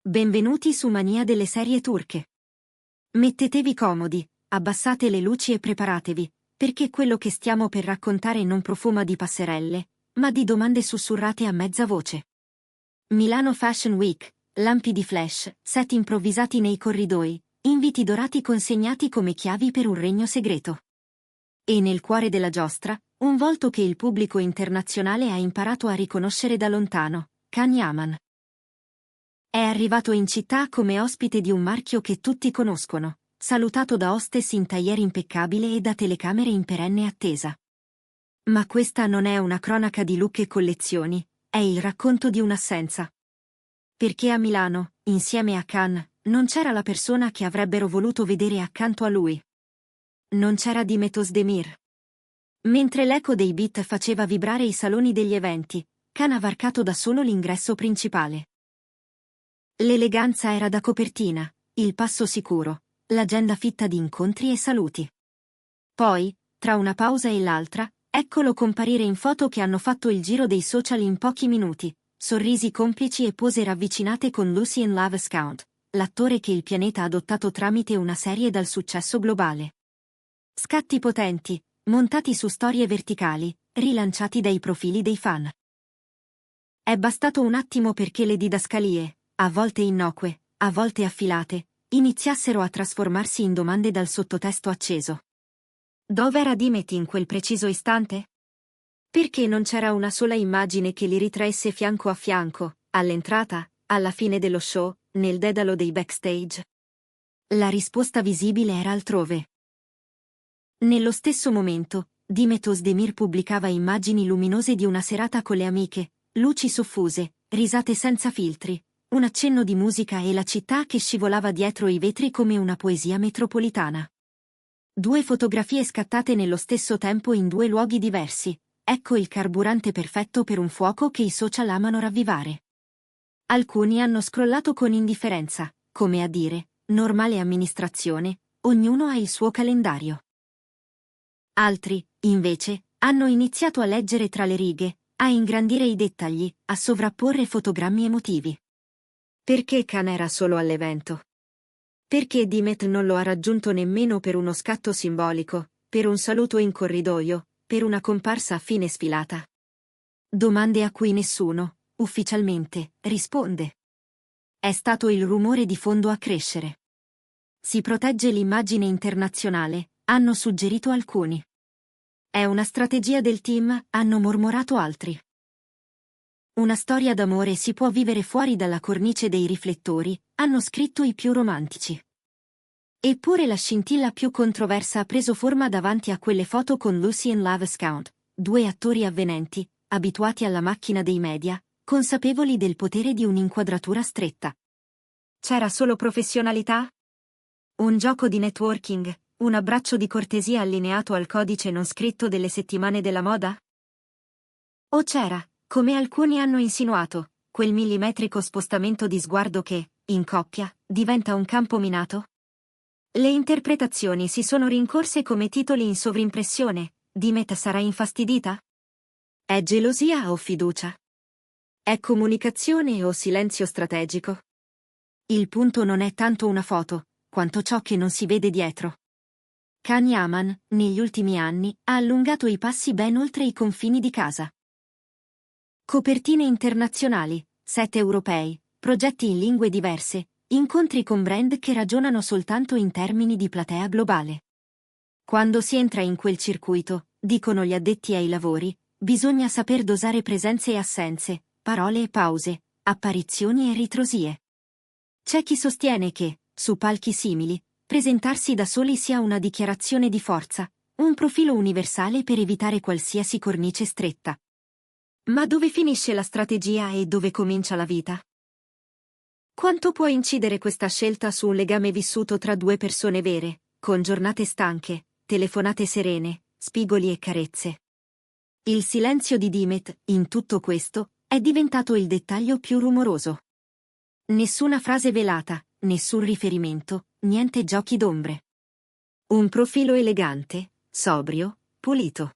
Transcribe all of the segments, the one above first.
Benvenuti su Mania delle serie turche. Mettetevi comodi, abbassate le luci e preparatevi, perché quello che stiamo per raccontare non profuma di passerelle, ma di domande sussurrate a mezza voce. Milano Fashion Week, lampi di flash, set improvvisati nei corridoi, inviti dorati consegnati come chiavi per un regno segreto. E nel cuore della giostra, un volto che il pubblico internazionale ha imparato a riconoscere da lontano, Can Yaman. È arrivato in città come ospite di un marchio che tutti conoscono, salutato da hostess in tailleur impeccabile e da telecamere in perenne attesa. Ma questa non è una cronaca di look e collezioni, è il racconto di un'assenza. Perché a Milano, insieme a Can, non c'era la persona che avrebbero voluto vedere accanto a lui. Non c'era Dimet Özdemir. Mentre l'eco dei beat faceva vibrare i saloni degli eventi, Can ha varcato da solo l'ingresso principale. L'eleganza era da copertina, il passo sicuro, l'agenda fitta di incontri e saluti. Poi, tra una pausa e l'altra, eccolo comparire in foto che hanno fatto il giro dei social in pochi minuti, sorrisi complici e pose ravvicinate con Lucien Love Scout, l'attore che il pianeta ha adottato tramite una serie dal successo globale. Scatti potenti, montati su storie verticali, rilanciati dai profili dei fan. È bastato un attimo perché le didascalie, a volte innocue, a volte affilate, iniziassero a trasformarsi in domande dal sottotesto acceso. Dov'era Dimet in quel preciso istante? Perché non c'era una sola immagine che li ritraesse fianco a fianco, all'entrata, alla fine dello show, nel dedalo dei backstage? La risposta visibile era altrove. Nello stesso momento, Dimet Özdemir pubblicava immagini luminose di una serata con le amiche, luci soffuse, risate senza filtri, un accenno di musica e la città che scivolava dietro i vetri come una poesia metropolitana. 2 fotografie scattate nello stesso tempo in 2 luoghi diversi, ecco il carburante perfetto per un fuoco che i social amano ravvivare. Alcuni hanno scrollato con indifferenza, come a dire, normale amministrazione, ognuno ha il suo calendario. Altri, invece, hanno iniziato a leggere tra le righe, a ingrandire i dettagli, a sovrapporre fotogrammi emotivi. Perché Can era solo all'evento? Perché Dimet non lo ha raggiunto nemmeno per uno scatto simbolico, per un saluto in corridoio, per una comparsa a fine sfilata? Domande a cui nessuno, ufficialmente, risponde. È stato il rumore di fondo a crescere. Si protegge l'immagine internazionale, hanno suggerito alcuni. È una strategia del team, hanno mormorato altri. Una storia d'amore si può vivere fuori dalla cornice dei riflettori, hanno scritto i più romantici. Eppure la scintilla più controversa ha preso forma davanti a quelle foto con Lucien Love Scout, 2 attori avvenenti, abituati alla macchina dei media, consapevoli del potere di un'inquadratura stretta. C'era solo professionalità? Un gioco di networking, un abbraccio di cortesia allineato al codice non scritto delle settimane della moda? O c'era, come alcuni hanno insinuato, quel millimetrico spostamento di sguardo che, in coppia, diventa un campo minato? Le interpretazioni si sono rincorse come titoli in sovrimpressione. Dimet sarà infastidita? È gelosia o fiducia? È comunicazione o silenzio strategico? Il punto non è tanto una foto, quanto ciò che non si vede dietro. Can Yaman, negli ultimi anni, ha allungato i passi ben oltre i confini di casa. Copertine internazionali, set europei, progetti in lingue diverse, incontri con brand che ragionano soltanto in termini di platea globale. Quando si entra in quel circuito, dicono gli addetti ai lavori, bisogna saper dosare presenze e assenze, parole e pause, apparizioni e ritrosie. C'è chi sostiene che, su palchi simili, presentarsi da soli sia una dichiarazione di forza, un profilo universale per evitare qualsiasi cornice stretta. Ma dove finisce la strategia e dove comincia la vita? Quanto può incidere questa scelta su un legame vissuto tra 2 persone vere, con giornate stanche, telefonate serene, spigoli e carezze? Il silenzio di Dimet, in tutto questo, è diventato il dettaglio più rumoroso. Nessuna frase velata, nessun riferimento, niente giochi d'ombre. Un profilo elegante, sobrio, pulito.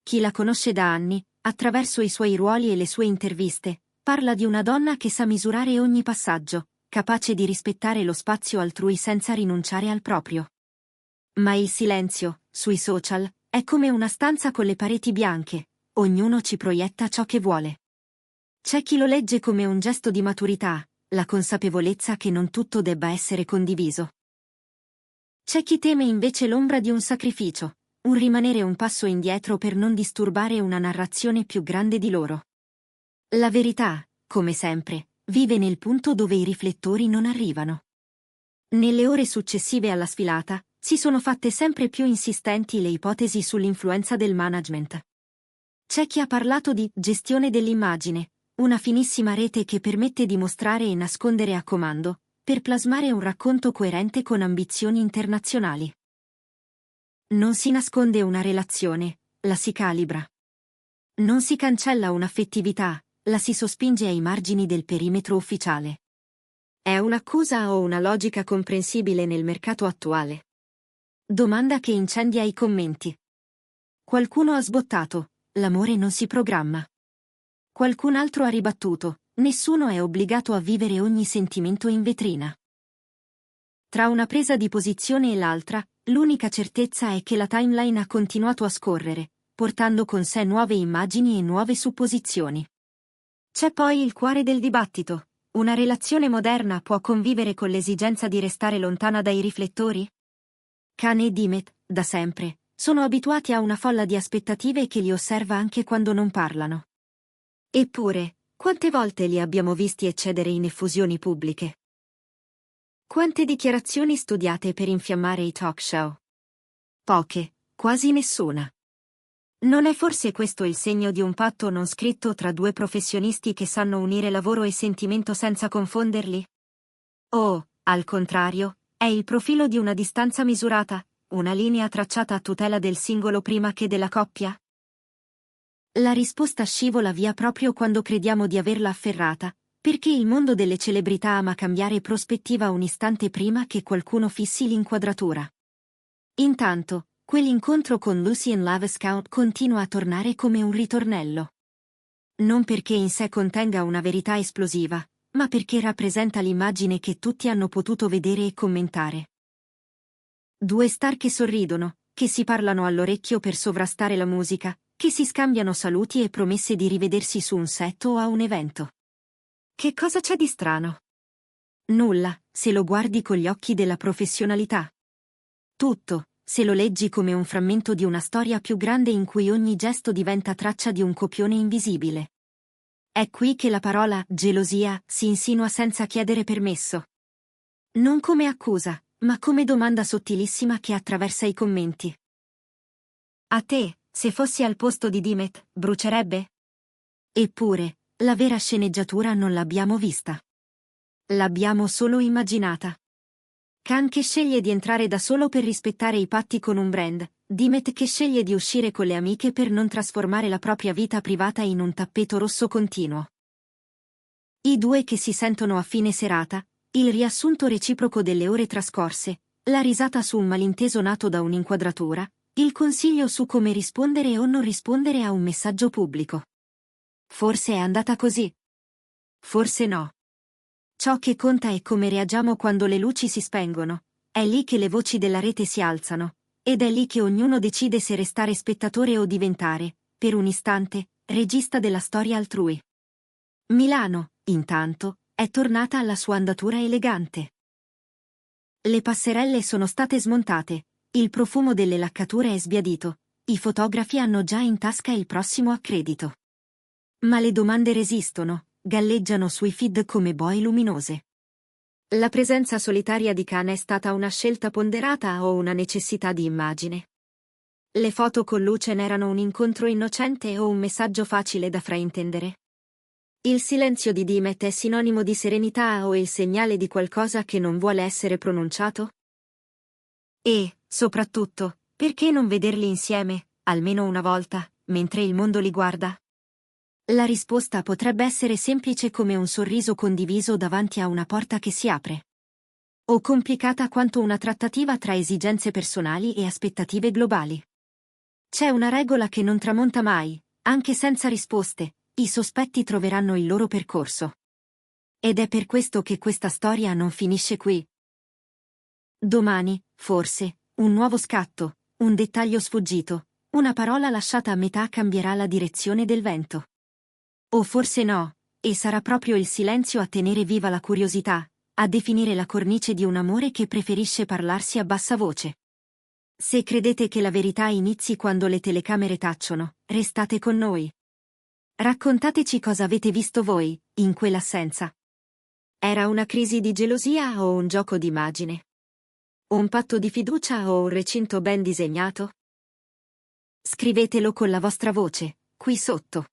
Chi la conosce da anni, attraverso i suoi ruoli e le sue interviste, Parla di una donna che sa misurare ogni passaggio, capace di rispettare lo spazio altrui senza rinunciare al proprio. Ma il silenzio, sui social, è come una stanza con le pareti bianche, ognuno ci proietta ciò che vuole. C'è chi lo legge come un gesto di maturità, la consapevolezza che non tutto debba essere condiviso. C'è chi teme invece l'ombra di un sacrificio, un rimanere un passo indietro per non disturbare una narrazione più grande di loro. La verità, come sempre, vive nel punto dove i riflettori non arrivano. Nelle ore successive alla sfilata, si sono fatte sempre più insistenti le ipotesi sull'influenza del management. C'è chi ha parlato di gestione dell'immagine, una finissima rete che permette di mostrare e nascondere a comando, per plasmare un racconto coerente con ambizioni internazionali. Non si nasconde una relazione, la si calibra. Non si cancella un'affettività, la si sospinge ai margini del perimetro ufficiale. È un'accusa o una logica comprensibile nel mercato attuale? Domanda che incendia i commenti. Qualcuno ha sbottato, l'amore non si programma. Qualcun altro ha ribattuto, nessuno è obbligato a vivere ogni sentimento in vetrina. Tra una presa di posizione e l'altra, l'unica certezza è che la timeline ha continuato a scorrere, portando con sé nuove immagini e nuove supposizioni. C'è poi il cuore del dibattito. Una relazione moderna può convivere con l'esigenza di restare lontana dai riflettori? Kane e Dimet, da sempre, sono abituati a una folla di aspettative che li osserva anche quando non parlano. Eppure, quante volte li abbiamo visti eccedere in effusioni pubbliche? Quante dichiarazioni studiate per infiammare i talk show? Poche, quasi nessuna. Non è forse questo il segno di un patto non scritto tra due professionisti che sanno unire lavoro e sentimento senza confonderli? O, al contrario, è il profilo di una distanza misurata, una linea tracciata a tutela del singolo prima che della coppia? La risposta scivola via proprio quando crediamo di averla afferrata, perché il mondo delle celebrità ama cambiare prospettiva un istante prima che qualcuno fissi l'inquadratura. Intanto, quell'incontro con Lucien Lavescout continua a tornare come un ritornello. Non perché in sé contenga una verità esplosiva, ma perché rappresenta l'immagine che tutti hanno potuto vedere e commentare. Due star che sorridono, che si parlano all'orecchio per sovrastare la musica, che si scambiano saluti e promesse di rivedersi su un set o a un evento. Che cosa c'è di strano? Nulla, se lo guardi con gli occhi della professionalità. Tutto, se lo leggi come un frammento di una storia più grande in cui ogni gesto diventa traccia di un copione invisibile. È qui che la parola gelosia si insinua senza chiedere permesso. Non come accusa, ma come domanda sottilissima che attraversa i commenti. A te, se fossi al posto di Dimet, brucerebbe? Eppure, la vera sceneggiatura non l'abbiamo vista. L'abbiamo solo immaginata. Khan che sceglie di entrare da solo per rispettare i patti con un brand, Dimet che sceglie di uscire con le amiche per non trasformare la propria vita privata in un tappeto rosso continuo. I due che si sentono a fine serata, il riassunto reciproco delle ore trascorse, la risata su un malinteso nato da un'inquadratura, il consiglio su come rispondere o non rispondere a un messaggio pubblico. Forse è andata così. Forse no. Ciò che conta è come reagiamo quando le luci si spengono, è lì che le voci della rete si alzano, ed è lì che ognuno decide se restare spettatore o diventare, per un istante, regista della storia altrui. Milano, intanto, è tornata alla sua andatura elegante. Le passerelle sono state smontate, il profumo delle laccature è sbiadito, i fotografi hanno già in tasca il prossimo accredito. Ma le domande resistono, galleggiano sui feed come boe luminose. La presenza solitaria di Khan è stata una scelta ponderata o una necessità di immagine? Le foto con Lucen erano un incontro innocente o un messaggio facile da fraintendere? Il silenzio di Dimet è sinonimo di serenità o il segnale di qualcosa che non vuole essere pronunciato? E, soprattutto, perché non vederli insieme, almeno una volta, mentre il mondo li guarda? La risposta potrebbe essere semplice come un sorriso condiviso davanti a una porta che si apre. O complicata quanto una trattativa tra esigenze personali e aspettative globali. C'è una regola che non tramonta mai, anche senza risposte: i sospetti troveranno il loro percorso. Ed è per questo che questa storia non finisce qui. Domani, forse, un nuovo scatto, un dettaglio sfuggito, una parola lasciata a metà cambierà la direzione del vento. O forse no, e sarà proprio il silenzio a tenere viva la curiosità, a definire la cornice di un amore che preferisce parlarsi a bassa voce. Se credete che la verità inizi quando le telecamere tacciono, restate con noi. Raccontateci cosa avete visto voi, in quell'assenza. Era una crisi di gelosia o un gioco d'immagine? Un patto di fiducia o un recinto ben disegnato? Scrivetelo con la vostra voce, qui sotto.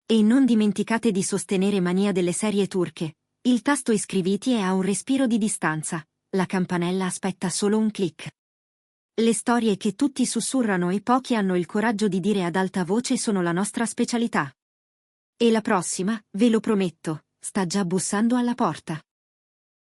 E non dimenticate di sostenere Mania delle serie turche. Il tasto iscriviti è a un respiro di distanza, la campanella aspetta solo un click. Le storie che tutti sussurrano e pochi hanno il coraggio di dire ad alta voce sono la nostra specialità. E la prossima, ve lo prometto, sta già bussando alla porta.